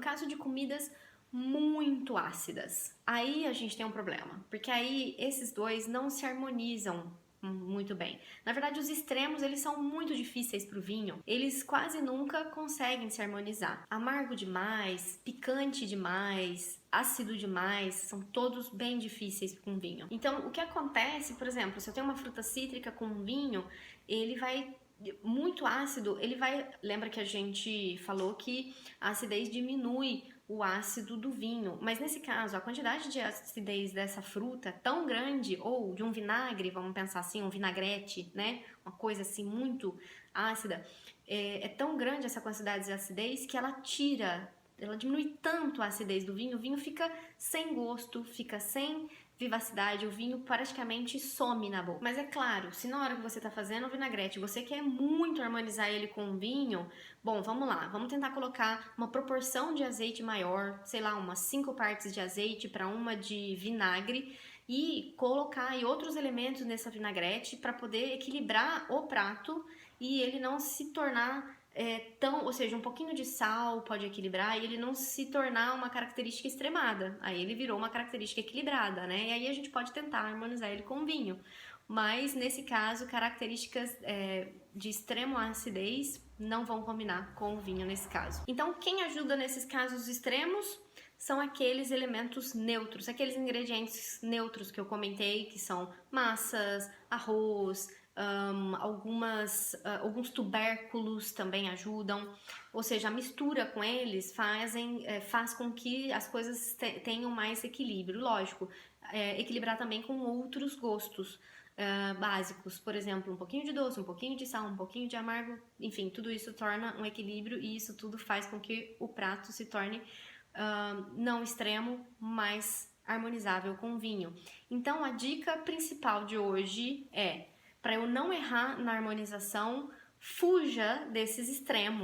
caso de comidas muito ácidas, aí a gente tem um problema, porque aí esses dois não se harmonizam muito bem. Na verdade, os extremos, eles são muito difíceis pro vinho. Eles quase nunca conseguem se harmonizar. Amargo demais, picante demais, ácido demais, são todos bem difíceis com vinho. Então, o que acontece, por exemplo, se eu tenho uma fruta cítrica com vinho, ele vai muito ácido, ele vai... Lembra que a gente falou que a acidez diminui o ácido do vinho, mas nesse caso a quantidade de acidez dessa fruta é tão grande, ou de um vinagre, vamos pensar assim, um vinagrete, né, uma coisa assim muito ácida, é tão grande essa quantidade de acidez que ela diminui tanto a acidez do vinho, o vinho fica sem gosto, fica sem vivacidade, o vinho praticamente some na boca. Mas é claro, se na hora que você está fazendo o vinagrete você quer muito harmonizar ele com o vinho, bom, vamos lá, vamos tentar colocar uma proporção de azeite maior, sei lá, umas 5 partes de azeite para uma de vinagre, e colocar aí outros elementos nessa vinagrete para poder equilibrar o prato e ele não se tornar ou seja, um pouquinho de sal pode equilibrar e ele não se tornar uma característica extremada. Aí ele virou uma característica equilibrada, né? E aí a gente pode tentar harmonizar ele com vinho. Mas nesse caso, características de extremo acidez não vão combinar com o vinho nesse caso. Então, quem ajuda nesses casos extremos são aqueles elementos neutros, aqueles ingredientes neutros que eu comentei, que são massas, arroz, alguns tubérculos também ajudam, ou seja, a mistura com eles faz com que as coisas tenham mais equilíbrio. Lógico, equilibrar também com outros gostos básicos, por exemplo, um pouquinho de doce, um pouquinho de sal, um pouquinho de amargo, enfim, tudo isso torna um equilíbrio e isso tudo faz com que o prato se torne não extremo, mas harmonizável com o vinho. Então, a dica principal de hoje é: para eu não errar na harmonização, fuja desses extremos.